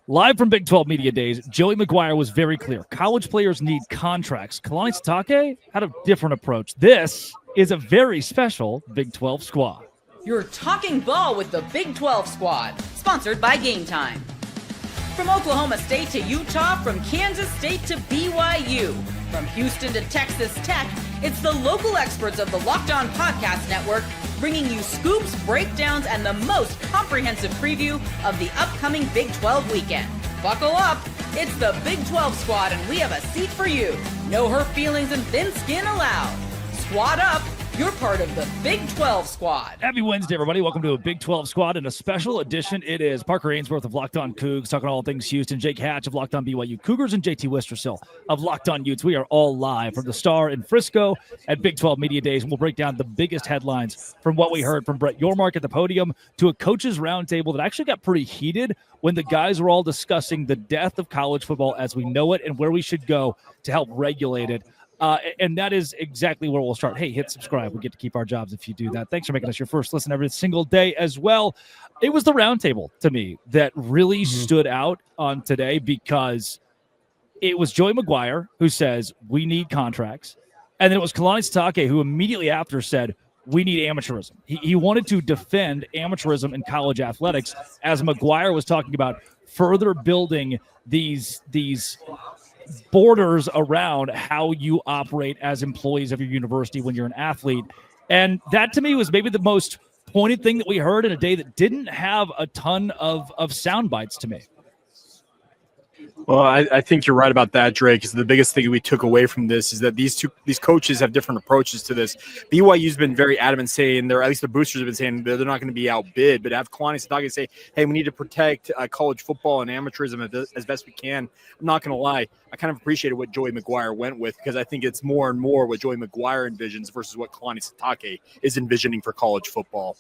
Live from Big 12 Media Days, Joey Maguire was very clear. College players need contracts. Kalani Sitake had a different approach. This is a very special Big 12 squad. You're talking ball with the Big 12 squad, sponsored by Game Time. From Oklahoma State to Utah, from Kansas State to BYU, from Houston to Texas Tech, it's the local experts of the Locked On Podcast Network bringing you scoops, breakdowns, and the most comprehensive preview of the upcoming Big 12 weekend. Buckle up, it's the Big 12 squad and we have a seat for you. No hurt feelings and thin skin allowed. Squad up, you're part of the Big 12 squad. Happy Wednesday, everybody. Welcome to a Big 12 squad and a special edition. It is Parker Ainsworth of Locked On Cougs, talking all things Houston, Jake Hatch of Locked On BYU Cougars, and JT Worcestershill of Locked On Utes. We are all live from the Star in Frisco at Big 12 Media Days, and we'll break down the biggest headlines from what we heard from Brett Yormark at the podium to a coaches roundtable that actually got pretty heated when the guys were all discussing the death of college football as we know it and where we should go to help regulate it. And that is exactly where we'll start. Hey, hit subscribe. We get to keep our jobs if you do that. Thanks for making us your first listen every single day as well. It was the roundtable to me that really stood out on today because it was Joey Maguire who says we need contracts. And then it was Kalani Sitake who immediately after said we need amateurism. He wanted to defend amateurism in college athletics as Maguire was talking about further building these borders around how you operate as employees of your university when you're an athlete. And that to me was maybe the most pointed thing that we heard in a day that didn't have a ton of sound bites to me. Well, I think you're right about that, Drake. Because the biggest thing we took away from this is that these coaches have different approaches to this. BYU's been very adamant saying, at least the boosters have been saying they're not going to be outbid. But have Kalani Sitake say, hey, we need to protect college football and amateurism as best we can. I'm not going to lie. I kind of appreciated what Joey Maguire went with because I think it's more and more what Joey Maguire envisions versus what Kalani Sitake is envisioning for college football.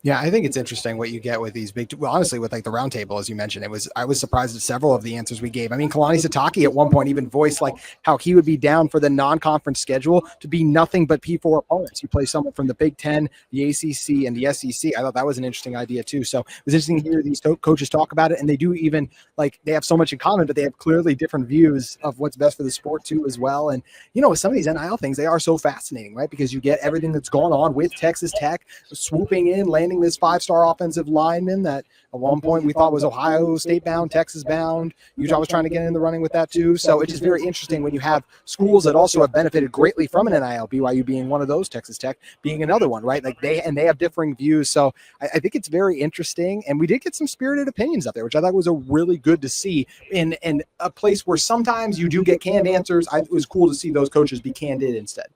Yeah, I think it's interesting what you get with these honestly, with like the roundtable, as you mentioned, I was surprised at several of the answers we gave. I mean, Kalani Sitake at one point even voiced like how he would be down for the non-conference schedule to be nothing but P4 opponents. You play someone from the Big Ten, the ACC, and the SEC. I thought that was an interesting idea too. So it was interesting to hear these coaches talk about it, and they do even like they have so much in common, but they have clearly different views of what's best for the sport too as well. And you know, with some of these NIL things, they are so fascinating, right? Because you get everything that's going on with Texas Tech swooping in, landing this 5-star offensive lineman that at one point we thought was Ohio State bound, Texas bound. Utah was trying to get in the running with that too. So it's just very interesting when you have schools that also have benefited greatly from an NIL, BYU being one of those, Texas Tech being another one, right? Like they have differing views. So I think it's very interesting. And we did get some spirited opinions out there, which I thought was a really good to see in a place where sometimes you do get canned answers. It was cool to see those coaches be candid instead.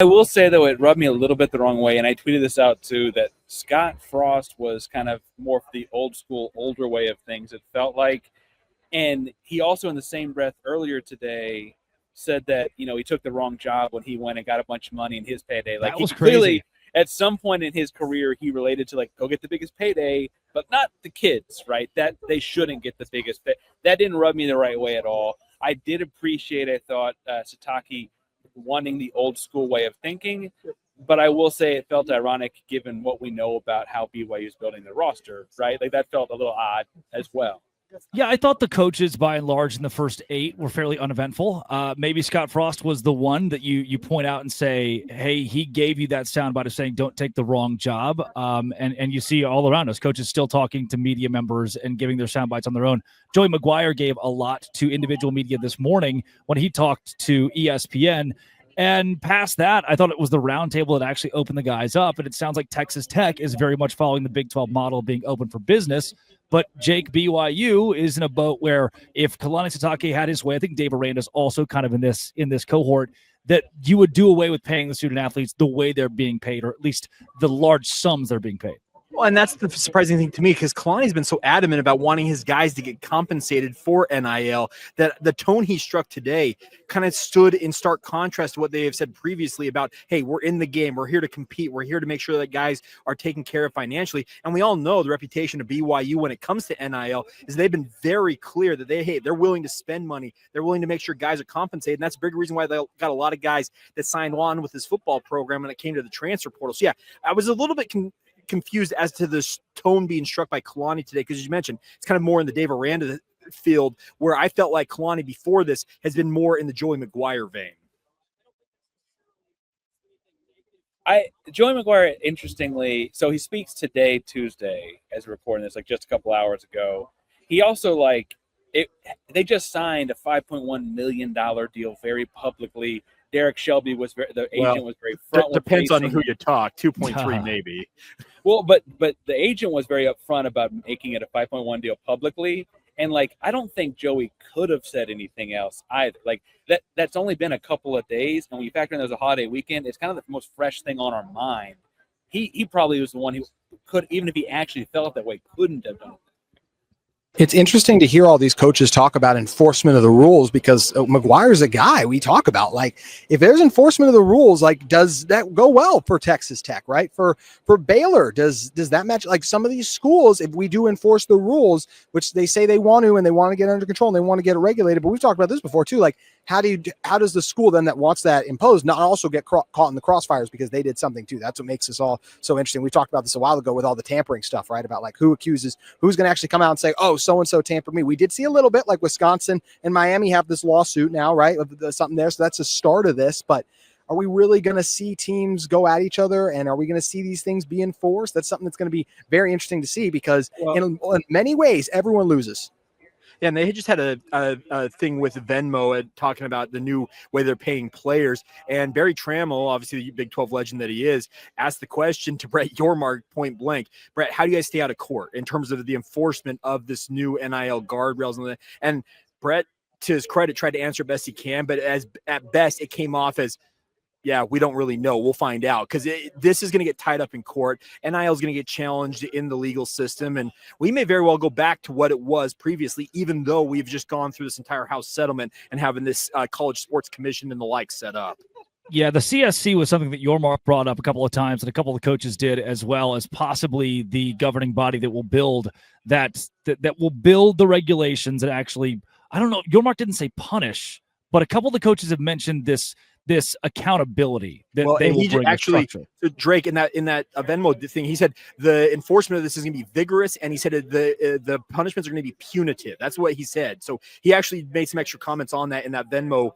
I will say, though, it rubbed me a little bit the wrong way, and I tweeted this out, too, that Scott Frost was kind of more for the old school, older way of things, it felt like. And he also, in the same breath earlier today, said that, you know, he took the wrong job when he went and got a bunch of money in his payday. Like, that was clearly, crazy. At some point in his career, he related to, like, go get the biggest payday, but not the kids, right? That they shouldn't get the biggest pay. That didn't rub me the right way at all. I did appreciate, I thought, Sitake wanting the old school way of thinking, but I will say it felt ironic given what we know about how BYU is building their roster, right? Like that felt a little odd as well. Yeah, I thought the coaches, by and large, in the first 8 were fairly uneventful. Maybe Scott Frost was the one that you point out and say, hey, he gave you that soundbite of saying, don't take the wrong job. And you see all around us, coaches still talking to media members and giving their soundbites on their own. Joey Maguire gave a lot to individual media this morning when he talked to ESPN. And past that, I thought it was the roundtable that actually opened the guys up. And it sounds like Texas Tech is very much following the Big 12 model of being open for business. But Jake, BYU is in a boat where if Kalani Sitake had his way, I think Dave Aranda's also kind of in this cohort, that you would do away with paying the student athletes the way they're being paid, or at least the large sums they're being paid. Well, and that's the surprising thing to me because Kalani's been so adamant about wanting his guys to get compensated for NIL that the tone he struck today kind of stood in stark contrast to what they have said previously about, hey, we're in the game. We're here to compete. We're here to make sure that guys are taken care of financially. And we all know the reputation of BYU when it comes to NIL is they've been very clear that they're willing to spend money. They're willing to make sure guys are compensated. And that's a big reason why they got a lot of guys that signed on with this football program when it came to the transfer portal. So, yeah, I was a little bit confused as to the tone being struck by Kalani today, because as you mentioned, it's kind of more in the Dave Aranda field, where I felt like Kalani before this has been more in the Joey Maguire vein. Joey Maguire, interestingly, so he speaks today, Tuesday, as we're recording this, like just a couple hours ago. He also they just signed a $5.1 million deal very publicly. Derek Shelby the agent was very front. Depends on who you talk. 2.3 maybe. Well, but the agent was very upfront about making it a 5.1 deal publicly. And I don't think Joey could have said anything else either. That's only been a couple of days, and when you factor in there's a holiday weekend, it's kind of the most fresh thing on our mind. He probably was the one who could, even if he actually felt that way, couldn't have done it. It's interesting to hear all these coaches talk about enforcement of the rules, because McGuire's a guy we talk about. If there's enforcement of the rules, does that go well for Texas Tech, right? For Baylor, does that match? Some of these schools, if we do enforce the rules, which they say they want to, and they want to get under control and they want to get it regulated, but we've talked about this before too. How does the school then that wants that imposed not also get caught in the crossfires because they did something too? That's what makes this all so interesting. We talked about this a while ago with all the tampering stuff, right? About who's going to actually come out and say, oh, so-and-so tampered me. We did see a little bit Wisconsin and Miami have this lawsuit now, right? Something there. So that's the start of this, but are we really going to see teams go at each other, and are we going to see these things be enforced? That's something that's going to be very interesting to see, because in many ways, everyone loses. Yeah, and they just had a thing with Venmo talking about the new way they're paying players. And Barry Trammell, obviously the Big 12 legend that he is, asked the question to Brett Yormark point blank. Brett, how do you guys stay out of court in terms of the enforcement of this new NIL guardrails? And Brett, to his credit, tried to answer best he can, but at best it came off as, yeah, we don't really know. We'll find out, because this is going to get tied up in court. NIL is going to get challenged in the legal system, and we may very well go back to what it was previously, even though we've just gone through this entire House settlement and having this college sports commission and the like set up. Yeah, the CSC was something that Yormark brought up a couple of times, and a couple of coaches did, as well as possibly the governing body that will build that will build the regulations and actually, I don't know, Yormark didn't say punish, but a couple of the coaches have mentioned this accountability that they will bring actually, structure. So Drake, in that Venmo thing, he said the enforcement of this is going to be vigorous, and he said the punishments are going to be punitive. That's what he said. So he actually made some extra comments on that in that Venmo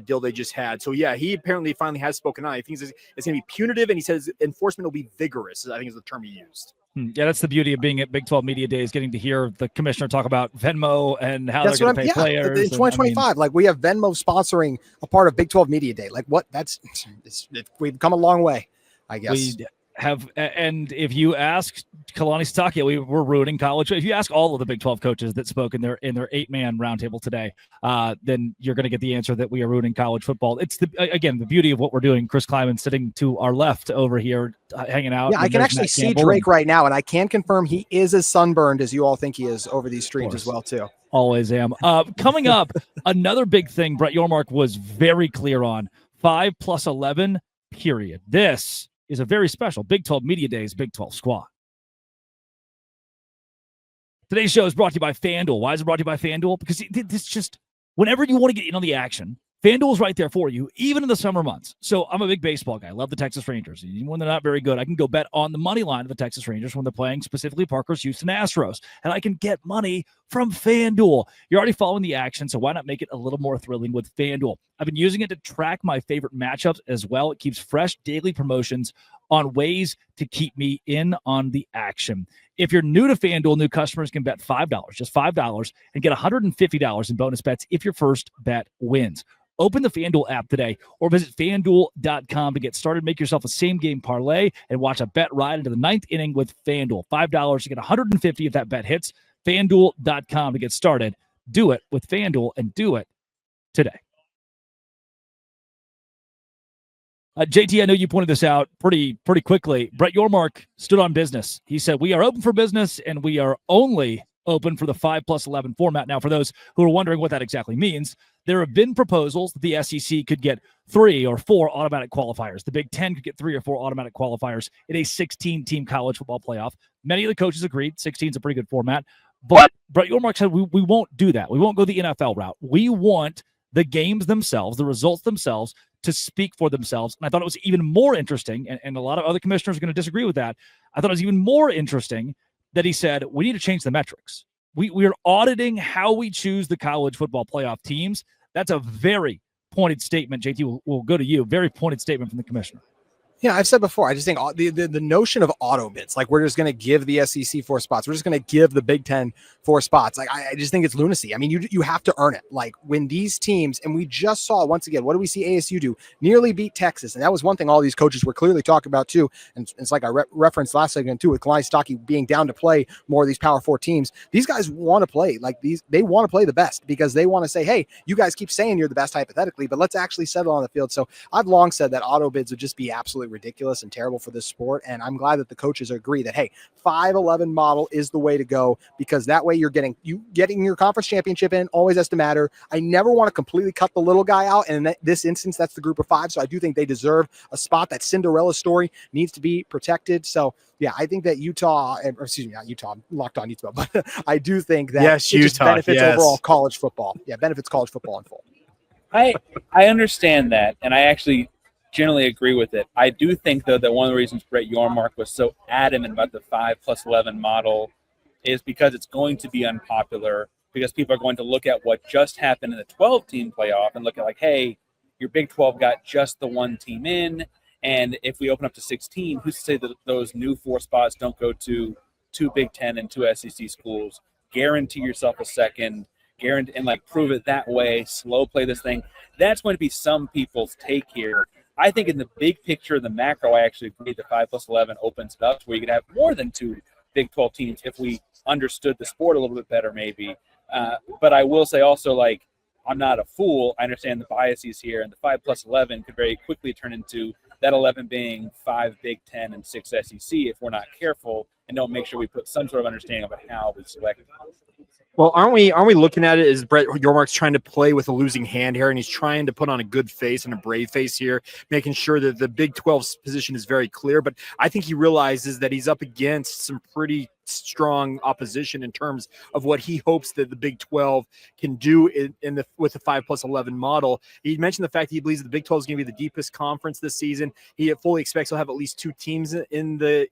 deal they just had. So yeah, he apparently finally has spoken out. He thinks it's going to be punitive, and he says enforcement will be vigorous, I think is the term he used. Yeah, that's the beauty of being at Big 12 Media Days, getting to hear the commissioner talk about Venmo and how they're going to pay players. In 2025, we have Venmo sponsoring a part of Big 12 Media Day. We've come a long way, I guess. We have, and if you ask Kalani Sitake, we're ruining college. If you ask all of the Big 12 coaches that spoke in their 8-man roundtable today, then you're going to get the answer that we are ruining college football. It's the beauty of what we're doing. Chris Kleiman sitting to our left over here, hanging out. Yeah, I can actually see Drake right now, and I can confirm he is as sunburned as you all think he is over these streams as well, too. Always am. Coming up, another big thing Brett Yormark was very clear on: 5 + 11, period. This is a very special Big 12 Media Days Big 12 squad. Today's show is brought to you by FanDuel. Why is it brought to you by FanDuel? Because this just, whenever you want to get in on the action, FanDuel is right there for you, even in the summer months. So I'm a big baseball guy. I love the Texas Rangers. Even when they're not very good, I can go bet on the money line of the Texas Rangers when they're playing, specifically Parker's Houston Astros. And I can get money from FanDuel. You're already following the action, so why not make it a little more thrilling with FanDuel? I've been using it to track my favorite matchups as well. It keeps fresh daily promotions on ways to keep me in on the action. If you're new to FanDuel, new customers can bet $5, just $5, and get $150 in bonus bets if your first bet wins. Open the FanDuel app today or visit FanDuel.com to get started. Make yourself a same-game parlay and watch a bet ride into the 9th inning with FanDuel. $5 to get $150 if that bet hits. FanDuel.com to get started. Do it with FanDuel and do it today. JT, I know you pointed this out pretty quickly. Brett Yormark stood on business. He said, we are open for business, and we are only open for the 5 + 11 format. Now, for those who are wondering what that exactly means, there have been proposals that the SEC could get 3 or 4 automatic qualifiers. The Big Ten could get 3 or 4 automatic qualifiers in a 16-team college football playoff. Many of the coaches agreed 16 is a pretty good format. But Brett Yormark said, we won't do that. We won't go the NFL route. We want the games themselves, the results themselves, to speak for themselves. And I thought it was even more interesting, and a lot of other commissioners are going to disagree with that. I thought it was even more interesting that he said, we need to change the metrics. We are auditing how we choose the college football playoff teams. That's a very pointed statement. JT, will go to you. Very pointed statement from the commissioner. Yeah, I've said before, I just think the notion of auto bids, like we're just going to give the SEC 4 spots. We're just going to give the Big Ten 4 spots. Like, I just think it's lunacy. I mean, you have to earn it. Like when these teams, and we just saw once again, what do we see ASU do? Nearly beat Texas. And that was one thing all these coaches were clearly talking about too. And it's like I referenced last segment too, with Kalani Sitake being down to play more of these Power 4 teams. These guys want to play like they want to play the best because they want to say, hey, you guys keep saying you're the best hypothetically, but let's actually settle on the field. So I've long said that auto bids would just be absolutely ridiculous and terrible for this sport. And I'm glad that the coaches agree that, hey, 5-11 model is the way to go, because that way you're getting your conference championship in always has to matter. I never want to completely cut the little guy out. And in this instance, that's the group of 5. So I do think they deserve a spot. That Cinderella story needs to be protected. So yeah, I think that Locked On Utah, but I do think that yes, it just Utah, benefits overall college football. Yeah, benefits college football in full. I understand that, and I actually generally agree with it. I do think, though, that one of the reasons Brett Yormark was so adamant about the 5+11 model is because it's going to be unpopular, because people are going to look at what just happened in the 12-team playoff and look at like, hey, your Big 12 got just the 1 team in, and if we open up to 16, who's to say that those new 4 spots don't go to 2 Big 10 and 2 SEC schools? Guarantee yourself a second, guarantee, and like prove it that way, slow play this thing. That's going to be some people's take here. I think in the big picture, the macro, I actually agree the 5+11 opens it up to where you could have more than 2 Big 12 teams if we understood the sport a little bit better, maybe. But I will say also, like, I'm not a fool. I understand the biases here, and the 5+11 could very quickly turn into that 11 being 5 Big 10 and 6 SEC if we're not careful and don't make sure we put some sort of understanding about how we select. Well, aren't we looking at it as Brett Yormark's trying to play with a losing hand here, and he's trying to put on a good face and a brave face here, making sure that the Big 12's position is very clear. But I think he realizes that he's up against some pretty strong opposition in terms of what he hopes that the Big 12 can do with the 5+11 model. He mentioned the fact that he believes the Big 12 is going to be the deepest conference this season. He fully expects he'll have at least 2 teams in the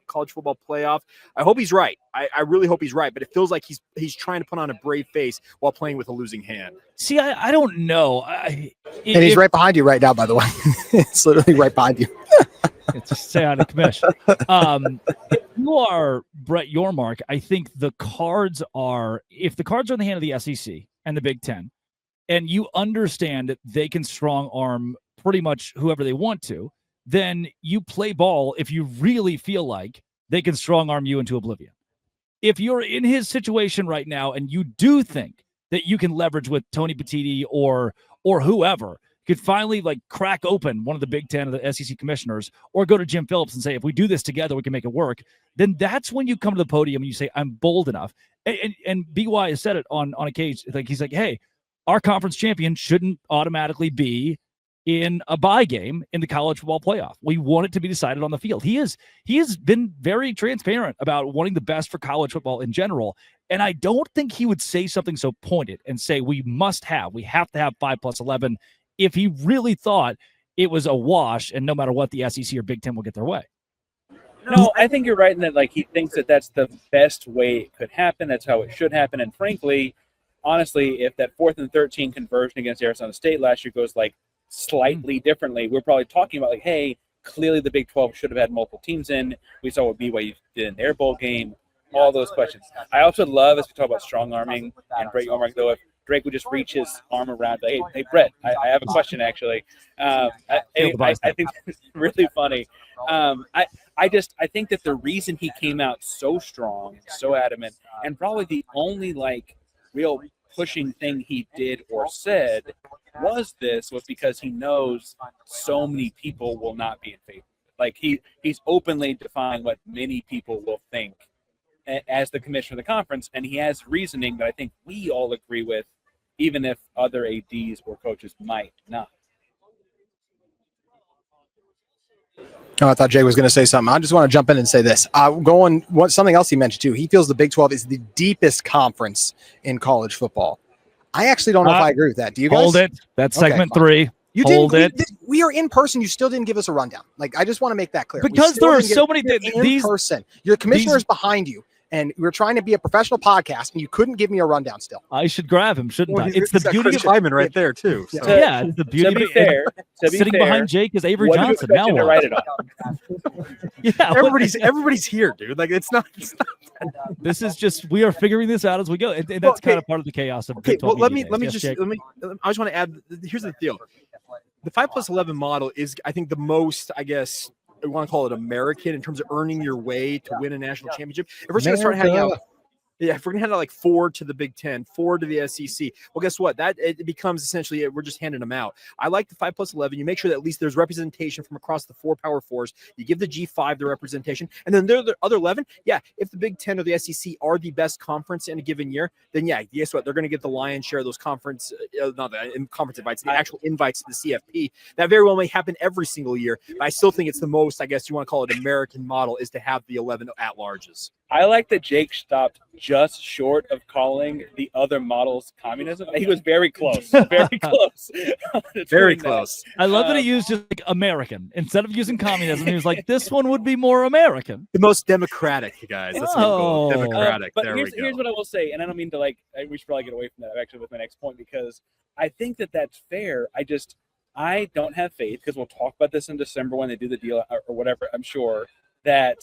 college football playoff. I hope he's right. I really hope he's right, but it feels like he's trying to put on a brave face while playing with a losing hand. See, I don't know. And he's right behind you right now, by the way. It's literally right behind you. Just say out of commission. If you are Brett Yormark, I think if the cards are in the hand of the SEC and the Big Ten, and you understand that they can strong arm pretty much whoever they want to, then you play ball if you really feel like they can strong arm you into oblivion. If you're in his situation right now and you do think that you can leverage with Tony Petitti or whoever could finally like crack open one of the Big Ten or the SEC commissioners, or go to Jim Phillips and say, if we do this together, we can make it work, then that's when you come to the podium and you say, I'm bold enough. And BY has said it on occasion. Like, he's like, hey, our conference champion shouldn't automatically be in a bye game in the college football playoff. We want it to be decided on the field. He has been very transparent about wanting the best for college football in general. And I don't think he would say something so pointed and say, we have to have 5+11 if he really thought it was a wash and no matter what, the SEC or Big Ten will get their way. No, I think you're right in that, like, he thinks that that's the best way it could happen. That's how it should happen. And frankly, honestly, if that 4th and 13 conversion against Arizona State last year goes like slightly differently, we're probably talking about like, hey, clearly the Big 12 should have had multiple teams in. We saw what BYU did in their bowl game, all those questions. I also love, as we talk about strong arming and Brett Yormark, though, if Drake would just reach his arm around, like, hey Brett, I have a question actually. I think it's really funny. I think that the reason he came out so strong, so adamant, and probably the only like real pushing thing he did or said was because he knows so many people will not be in favor. Like he's openly defying what many people will think as the commissioner of the conference, and he has reasoning that I think we all agree with, even if other ADs or coaches might not. Oh, I thought Jay was going to say something. I just want to jump in and say this. Something else he mentioned too. He feels the Big 12 is the deepest conference in college football. I actually don't know if I agree with that. Do you guys? Hold it. That's segment 3. You Hold didn't. it. We are in person. You still didn't give us a rundown. Like, I just want to make that clear. Because there are so many in person. Your commissioner is behind you, and we're trying to be a professional podcast, and you couldn't give me a rundown still. I should grab him, shouldn't I? It's the got beauty Chris of Hyman right there too. So. yeah, it's the beauty To be of fair, sitting behind Jake is Avery what do you Johnson. expect Now him to what? write it on? Yeah, Everybody's here, dude. Like it's not. this is just we are figuring this out as we go, and that's kind of part of the chaos of. Okay, Big 12 well, Media Days. Yes, Jake? I just want to add. Here's the deal: the 5+11 model is, I think, the most, I guess, I want to call it American in terms of earning your way to win a national championship. If we're going to start handing out. Yeah, if we're gonna hand out like 4 to the Big Ten, 4 to the SEC, well, guess what? That it becomes essentially we're just handing them out. I like the 5+11. You make sure that at least there's representation from across the 4 Power Fours. You give the G5 the representation, and then the other 11. Yeah, if the Big Ten or the SEC are the best conference in a given year, then yeah, guess what? They're going to get the lion's share of those conference invites, the actual invites to the CFP. That very well may happen every single year. But I still think it's the most, I guess you want to call it, American model is to have the 11 at-larges. I like that Jake stopped just short of calling the other models communism. He was very close. Very close. Very close. I love that he used just like American instead of using communism. He was like, "This one would be more American." The most democratic, guys. That's what we'll go with. Democratic. But there we go. here's what I will say, and I don't mean to we should probably get away from that actually with my next point, because I think that that's fair. I don't have faith, because we'll talk about this in December when they do the deal or whatever, I'm sure, that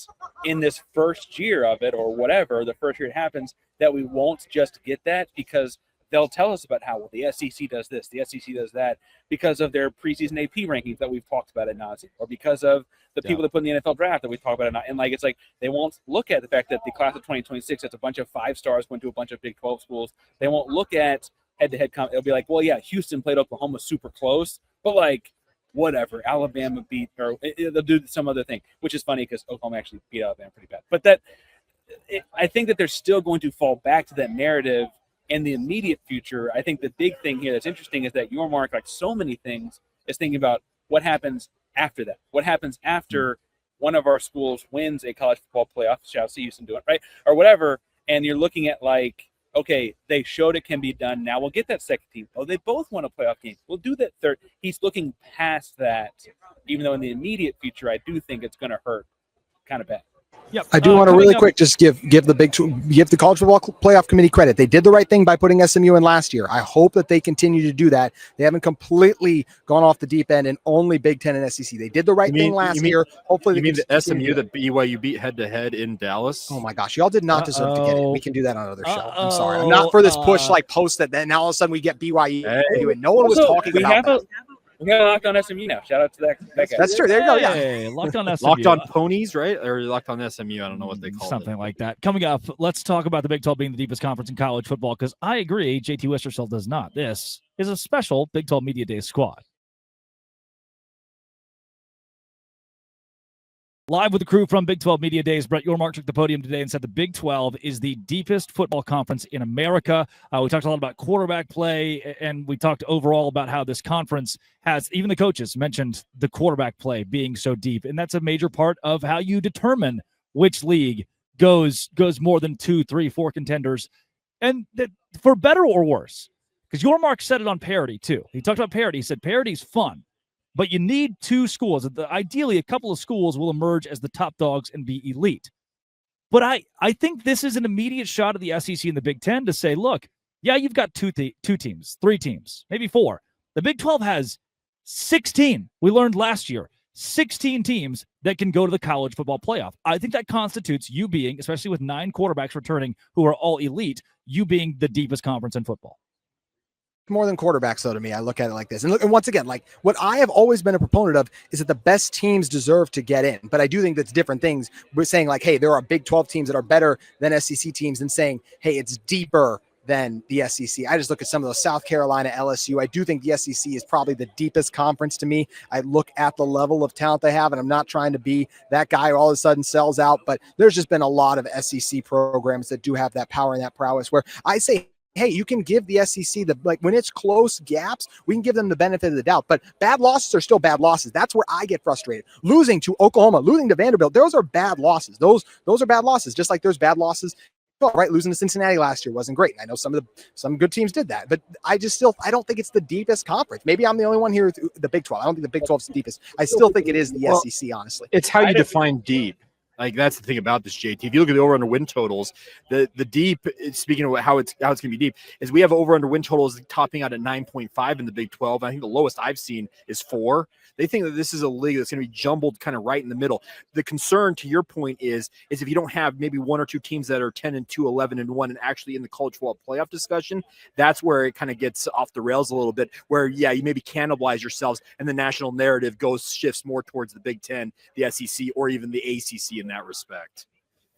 in this first year of it or whatever, the first year it happens, that we won't just get that, because they'll tell us about how, well, the SEC does this, the SEC does that, because of their preseason AP rankings that we've talked about ad nauseum, or because of the people that put in the NFL draft that we talk about ad nauseum. And like, it's like they won't look at the fact that the class of 2026, that's a bunch of 5 stars going to a bunch of Big 12 schools. They won't look at head-to-head. It'll be like, well, yeah, Houston played Oklahoma super close, but like, whatever, Alabama beat, or they'll do some other thing, which is funny because Oklahoma actually beat Alabama pretty bad. But I think that they're still going to fall back to that narrative in the immediate future. I think the big thing here that's interesting is that Yormark, like so many things, is thinking about what happens after that. What happens after one of our schools wins a college football playoff, shall see Houston do it, right? Or whatever, and you're looking at like, okay, they showed it can be done. Now we'll get that second team. Oh, they both won a playoff game. We'll do that third. He's looking past that, even though in the immediate future, I do think it's going to hurt kind of bad. Yep. I do want to really quick just give the college football playoff committee credit. They did the right thing by putting SMU in last year. I hope that they continue to do that. They haven't completely gone off the deep end and only Big Ten and SEC. They did the right thing last year. Hopefully, you mean the SMU that BYU beat head-to-head in Dallas? Oh my gosh, y'all did not deserve to get it. We can do that on another show. I'm sorry. I'm not for this push like post that. Then now all of a sudden we get BYU. Hey. No one was talking about that. We got Locked On SMU now. Shout out to that guy. That's true. There you go. Yeah. Hey, Locked On SMU. Locked On Ponies, right? Or Locked On SMU. I don't know what they call it. Something like that. Coming up, let's talk about the Big 12 being the deepest conference in college football, because I agree, JT Worcestershill does not. This is a special Big 12 Media Day squad. Live with the crew from Big 12 Media Days, Brett Yormark took the podium today and said the Big 12 is the deepest football conference in America. We talked a lot about quarterback play, and we talked overall about how this conference has, even the coaches mentioned the quarterback play being so deep, and that's a major part of how you determine which league goes more than 2, 3, 4 contenders, and that, for better or worse, because Yormark said it on parity too. He talked about parity. He said parity's fun, but you need 2 schools. Ideally, a couple of schools will emerge as the top dogs and be elite. But I think this is an immediate shot at the SEC and the Big Ten to say, look, yeah, you've got 2 teams, 3 teams, maybe 4. The Big 12 has 16. We learned last year, 16 teams that can go to the college football playoff. I think that constitutes you being, especially with 9 quarterbacks returning who are all elite, you being the deepest conference in football. More than quarterbacks, though, to me. I look at it like this. And look, and once again, like what I have always been a proponent of is that the best teams deserve to get in. But I do think that's different things. We're saying like, hey, there are Big 12 teams that are better than SEC teams, and saying, hey, it's deeper than the SEC. I just look at some of those South Carolina, LSU. I do think the SEC is probably the deepest conference to me. I look at the level of talent they have, and I'm not trying to be that guy who all of a sudden sells out, but there's just been a lot of SEC programs that do have that power and that prowess where I say, hey, you can give the SEC when it's close gaps, we can give them the benefit of the doubt. But bad losses are still bad losses. That's where I get frustrated. Losing to Oklahoma, losing to Vanderbilt, those are bad losses. Those are bad losses. Just like there's bad losses Pac-12, right? Losing to Cincinnati last year wasn't great. And I know some good teams did that, but I don't think it's the deepest conference. Maybe I'm the only one here with the Big 12. I don't think the Big 12 is the deepest. I still think it is the SEC, honestly. It's how you define deep. Like, that's the thing about this, JT. If you look at the over-under win totals, the deep, speaking of how it's going to be deep, is we have over-under win totals topping out at 9.5 in the Big 12. I think the lowest I've seen is 4. They think that this is a league that's going to be jumbled kind of right in the middle. The concern, to your point, is if you don't have maybe one or two teams that are 10-2, 11-1, and actually in the college football playoff discussion, that's where it kind of gets off the rails a little bit, where, yeah, you maybe cannibalize yourselves, and the national narrative shifts more towards the Big 10, the SEC, or even the ACC in that respect.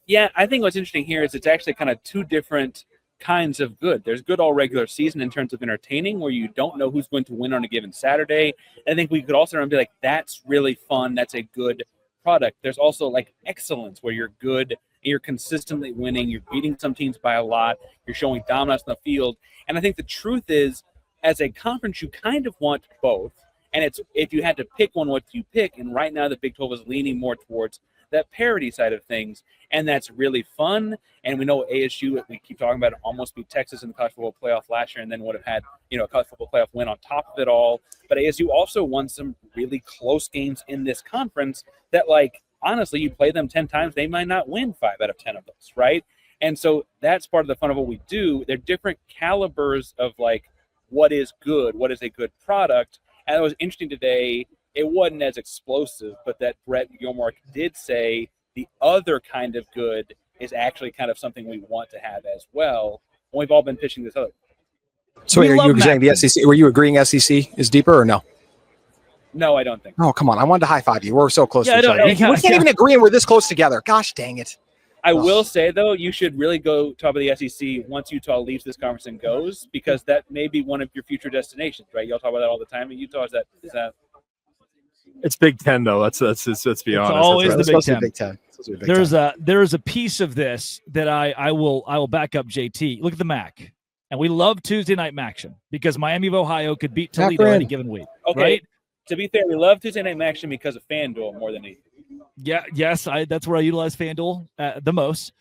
Yeah, I think what's interesting here is it's actually kind of two different kinds of good. There's good all regular season in terms of entertaining, where you don't know who's going to win on a given Saturday. And I think we could also be like, that's really fun. That's a good product. There's also like excellence, where you're good and you're consistently winning. You're beating some teams by a lot. You're showing dominance in the field. And I think the truth is, as a conference, you kind of want both. And it's, if you had to pick one, what do you pick? And right now the Big 12 is leaning more towards that parity side of things, and that's really fun. And we know ASU, we keep talking about it, almost beat Texas in the college football playoff last year, and then would have had, a college football playoff win on top of it all. But ASU also won some really close games in this conference that, like, honestly, you play them 10 times, they might not win 5 out of 10 of those, right? And so that's part of the fun of what we do. They're different calibers of, like, what is good, what is a good product. And it was interesting today, it wasn't as explosive, but that Brett Yormark did say the other kind of good is actually kind of something we want to have as well. And we've all been pitching this other. So are you saying the SEC? Were you agreeing SEC is deeper or no? No, I don't think. Oh, come on. I wanted to high five you. We're so close to each other. We can't even agree, and we're this close together. Gosh dang it. I will say, though, you should really go top of the SEC once Utah leaves this conference and goes, because that may be one of your future destinations, right? Y'all talk about that all the time. And Utah, is that It's Big 10, though. Let's be honest. It's always the Big 10. There's a piece of this that I will back up, JT. Look at the MAC, and we love Tuesday night action because Miami of Ohio could beat Toledo any given week. Okay. Right? To be fair, we love Tuesday night action because of FanDuel more than anything. Yeah, yes, that's where I utilize FanDuel the most.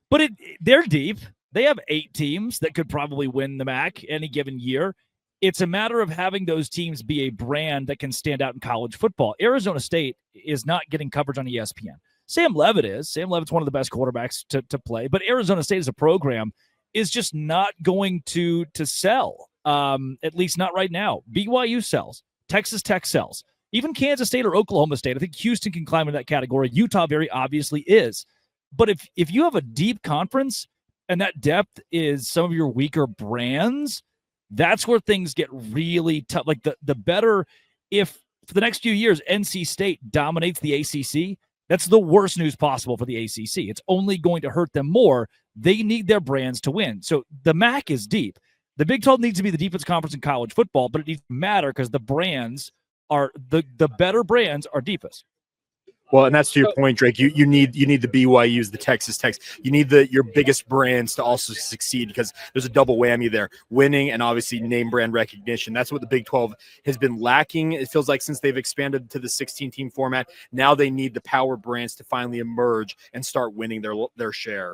But they're deep. They have 8 teams that could probably win the MAC any given year. It's a matter of having those teams be a brand that can stand out in college football. Arizona State is not getting coverage on ESPN. Sam Leavitt is. Sam Leavitt's one of the best quarterbacks to play. But Arizona State as a program is just not going to sell, at least not right now. BYU sells. Texas Tech sells. Even Kansas State or Oklahoma State. I think Houston can climb into that category. Utah very obviously is. But if you have a deep conference and that depth is some of your weaker brands, that's where things get really tough. Like the better, if for the next few years NC State dominates the ACC, that's the worst news possible for the ACC. It's only going to hurt them more. They need their brands to win. So the MAC is deep. The Big 12 needs to be the deepest conference in college football, but it needs to matter because the brands are the better brands are deepest. Well, and that's to your point, Drake. You need the BYUs, the Texas Techs. You need your biggest brands to also succeed because there's a double whammy there: winning and obviously name brand recognition. That's what the Big 12 has been lacking. It feels like since they've expanded to the 16-team format, now they need the power brands to finally emerge and start winning their share.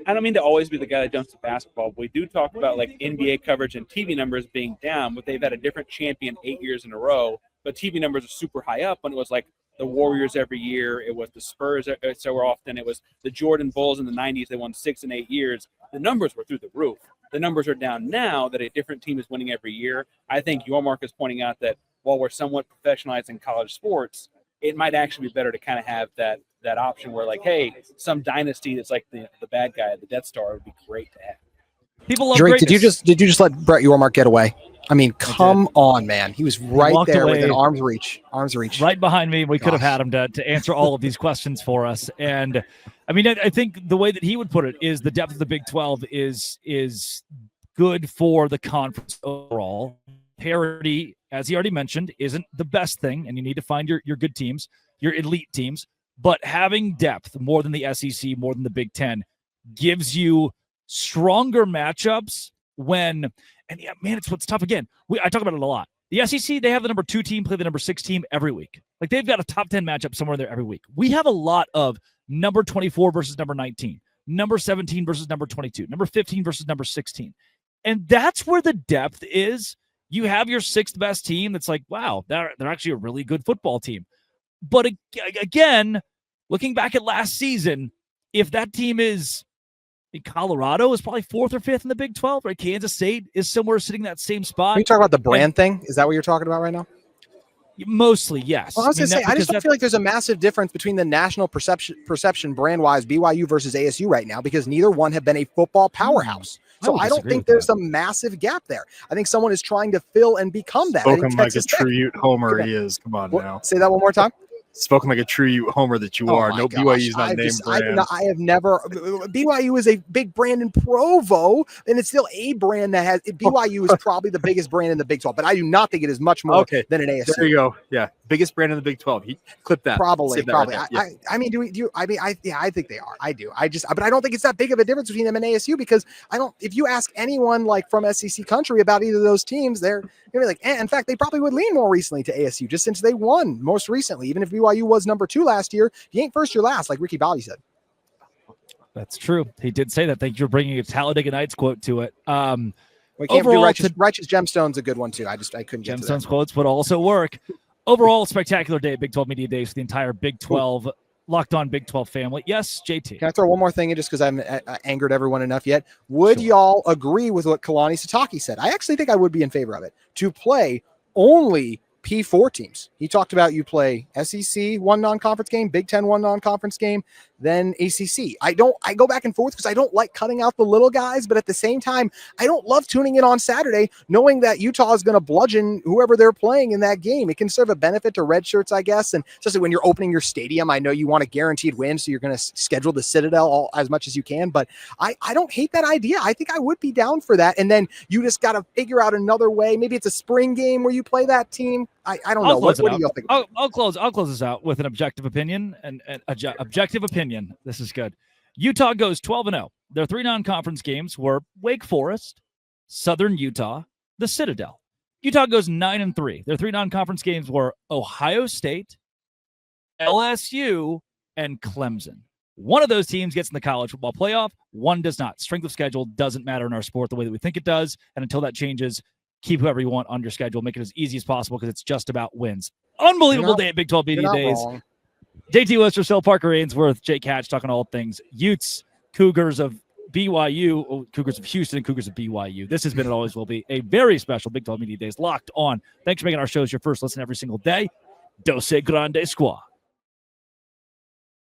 I don't mean to always be the guy that jumps to basketball, but we do talk about like NBA coverage and TV numbers being down, but they've had a different champion 8 years in a row. But TV numbers are super high up when it was like the Warriors every year. It was the Spurs so often. It was the Jordan Bulls in the 90s. They won 6 and 8 years. The numbers were through the roof. The numbers are down now that a different team is winning every year. I think Yormark is pointing out that while we're somewhat professionalizing college sports, it might actually be better to kind of have that option where, like, hey, some dynasty that's like the bad guy, the Death Star, would be great to have. People love Drake, greatness. did you just let Brett Yormark get away? I mean, come on, man. He was right there away, within arm's reach. Right behind me. We could have had him to answer all of these questions for us. And I mean, I think the way that he would put it is the depth of the Big 12 is good for the conference overall. Parity, as he already mentioned, isn't the best thing, and you need to find your good teams, your elite teams. But having depth more than the SEC, more than the Big 10, gives you stronger matchups when, and yeah, man, it's what's tough again. I talk about it a lot. The SEC, they have the number 2 team play the number 6 team every week. Like, they've got a top 10 matchup somewhere there every week. We have a lot of number 24 versus number 19, number 17 versus number 22, number 15 versus number 16. And that's where the depth is. You have your sixth best team that's like, wow, they're actually a really good football team. But again, looking back at last season, if that team is Colorado is probably fourth or fifth in the Big 12, right? Kansas State is somewhere sitting in that same spot. Are you talking about the brand thing? Is that what you're talking about right now? Mostly, yes. Well, I was going to say, I just don't feel like there's a massive difference between the national perception brand-wise BYU versus ASU right now, because neither one have been a football powerhouse. So I don't think there's a massive gap there. I think someone is trying to fill and become that. Spoken like a true Ute homer he is. Come on now. Say that one more time. Spoken like a true Ute homer that you are. No, BYU's not named brand. I have never. BYU is a big brand in Provo, and it's still a brand that has. BYU is probably the biggest brand in the Big 12, but I do not think it is much more than an ASU. There you go. Yeah, biggest brand in the Big 12. Clip that. Probably. Right I mean, I think they are. I do. But I don't think it's that big of a difference between them and ASU, because I don't. If you ask anyone like from SEC country about either of those teams, they're gonna be like. In fact, they probably would lean more recently to ASU, just since they won most recently. Even if BYU was number 2 last year, you ain't first, you're last, like Ricky Bobby said. That's true. He did say that. Thank you for bringing a Talladega Nights quote to it. We can't do righteous Gemstone's a good one too. I couldn't get Gemstone's quotes would also work. Overall, spectacular day at Big 12 Media Days for the entire Big 12 Locked On Big 12 family. Yes, JT. Can I throw one more thing in just because I haven't angered everyone enough yet? Would y'all agree with what Kalani Sitake said? I actually think I would be in favor of it, to play only P4 teams. He talked about you play SEC one non-conference game, Big 10 one non-conference game, then ACC. I go back and forth because I don't like cutting out the little guys, but at the same time, I don't love tuning in on Saturday knowing that Utah is going to bludgeon whoever they're playing in that game. It can serve a benefit to red shirts, I guess, and especially when you're opening your stadium. I know you want a guaranteed win, so you're going to schedule the Citadel as much as you can, but I don't hate that idea. I think I would be down for that, and then you just got to figure out another way. Maybe it's a spring game where you play that team. I don't know. What do you think? I'll close this out with an objective opinion. Objective opinion. This is good. Utah goes 12-0. Their 3 non-conference games were Wake Forest, Southern Utah, the Citadel. Utah goes 9-3. Their 3 non-conference games were Ohio State, LSU, and Clemson. One of those teams gets in the college football playoff. One does not. Strength of schedule doesn't matter in our sport the way that we think it does. And until that changes, keep whoever you want on your schedule. Make it as easy as possible because it's just about wins. Unbelievable day at Big 12 Media Days. Wrong. JT Worcestershill, Parker Ainsworth, Jake Hatch talking all things Utes, Cougars of BYU, Cougars of Houston, and Cougars of BYU. This has been and always will be a very special Big 12 Media Days Locked On. Thanks for making our shows your first listen every single day. Dose Grande Squad.